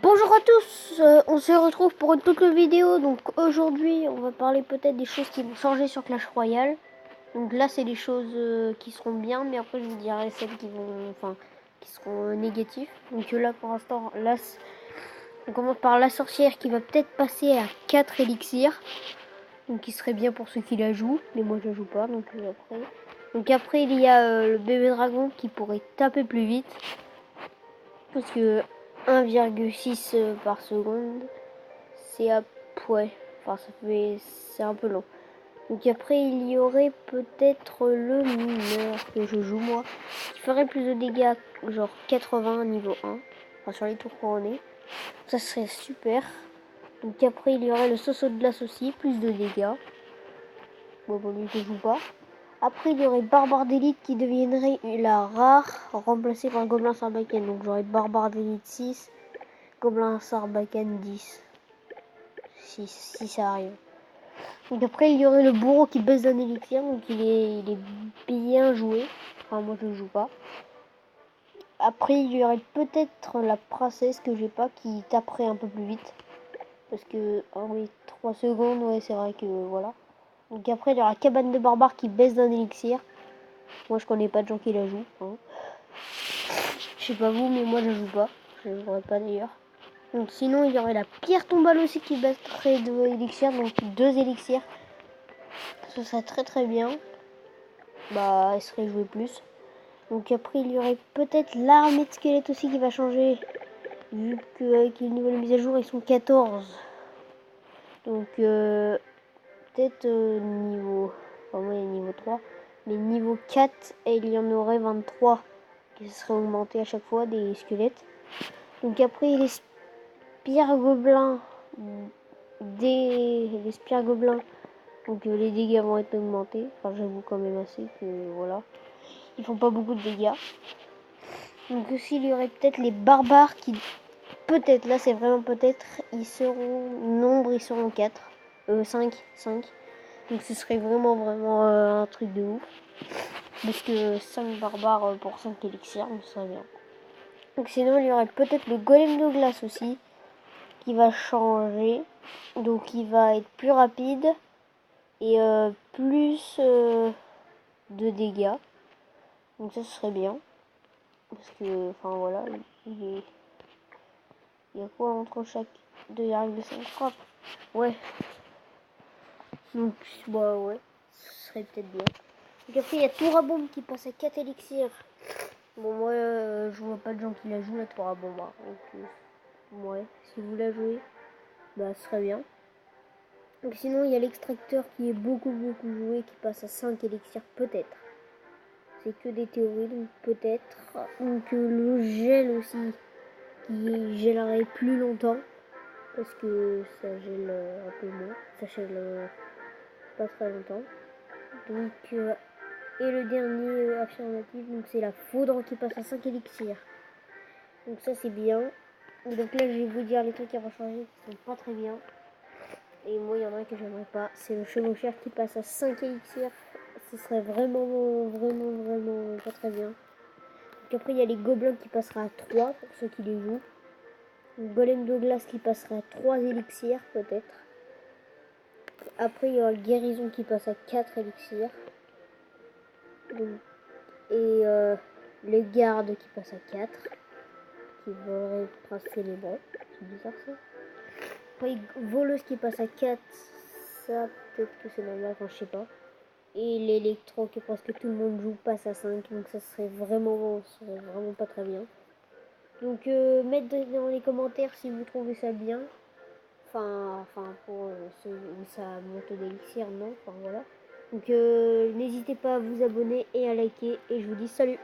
Bonjour à tous, on se retrouve pour une toute vidéo. Donc aujourd'hui on va parler peut-être des choses qui vont changer sur Clash Royale. Donc là c'est des choses qui seront bien, mais après je vous dirai celles qui vont, qui seront négatives. Donc là pour l'instant, là on commence par la sorcière qui va peut-être passer à 4 élixirs. Donc qui serait bien pour ceux qui la jouent, mais moi je la joue pas, donc après il y a le bébé dragon qui pourrait taper plus vite. Parce que 1,6 par seconde, c'est c'est un peu long. Donc après il y aurait peut-être le mineur que je joue moi, qui ferait plus de dégâts, genre 80 niveau 1, enfin sur les tours couronnés. Ça serait super. Donc après il y aurait le saut de glace aussi, plus de dégâts. Bon lui je joue pas. Après il y aurait Barbare d'élite qui deviendrait la rare, remplacée par Gobelin Sarbacane. Donc j'aurais Barbare d'élite 6, Gobelin Sarbacane 10. Si ça arrive. Donc après il y aurait le bourreau qui baisse d'un élixir, donc il est bien joué. Enfin moi je ne joue pas. Après il y aurait peut-être la princesse que j'ai pas qui taperait un peu plus vite. Parce que, oh oui, 3 secondes, ouais c'est vrai que voilà. Donc après il y aura cabane de barbare qui baisse d'un élixir. Moi je connais pas de gens qui la jouent. Hein. Je sais pas vous, mais moi je joue pas. Je ne jouerai pas d'ailleurs. Donc sinon il y aurait la pierre tombale aussi qui battrait de élixirs, donc 2 élixirs. Ce serait très bien. Bah elle serait jouée plus. Donc après il y aurait peut-être l'armée de squelettes aussi qui va changer. Vu qu'avec les nouvelles mises à jour ils sont 14. Donc peut-être niveau. Enfin moi niveau 3. Mais niveau 4 et il y en aurait 23 qui seraient augmentés à chaque fois des squelettes. Donc après les spires gobelins. Les spires gobelins. Donc les dégâts vont être augmentés. Enfin j'avoue quand même assez que voilà. Ils font pas beaucoup de dégâts. Donc aussi il y aurait peut-être les barbares qui peut-être, là c'est vraiment peut-être, ils seront 4. 5. Donc ce serait vraiment un truc de ouf. Parce que 5 barbares pour 5 élixirs, donc ça serait bien. Donc sinon il y aurait peut-être le golem de glace aussi qui va changer. Donc il va être plus rapide et plus de dégâts. Donc ça ce serait bien. Parce que, enfin voilà, il y a quoi entre chaque 2,5 frappes? Ouais. Donc, bah ouais, ce serait peut-être bien. Donc après, il y a Tourabombe qui passe à 4 élixirs. Bon, moi, je vois pas de gens qui la jouent, la Tourabombe. Donc, ouais, si vous la jouez, bah ce serait bien. Donc sinon, il y a l'extracteur qui est beaucoup joué, qui passe à 5 élixirs, peut-être. C'est que des théories, donc peut-être. Donc le gel aussi, qui gèlerait plus longtemps. Parce que ça gèle un peu moins. Ça gèle pas très longtemps. Donc, et le dernier affirmatif, donc c'est la foudre qui passe à 5 élixirs. Donc ça c'est bien. Donc là je vais vous dire les trucs qui vont changer qui sont pas très bien. Et moi il y en a un que j'aimerais pas. C'est le chevaucheur qui passe à 5 élixirs. Ce serait vraiment pas très bien. Donc après il y a les gobelins qui passera à 3 pour ceux qui les jouent. Le golem de glace qui passera à 3 élixirs peut-être. Après il y aura le guérison qui passe à 4 élixirs. Donc, et les gardes qui passent à 4, qui voleraient prince célébré. C'est bizarre ça. Après voleuse qui passe à 4, ça peut-être que c'est normal, enfin je sais pas. Et l'électro que presque tout le monde joue passe à 5, donc ça serait vraiment pas très bien. Donc mettez dans les commentaires si vous trouvez ça bien. Enfin pour ceux où ça monte d'élixir, non, enfin voilà. Donc n'hésitez pas à vous abonner et à liker, et je vous dis salut.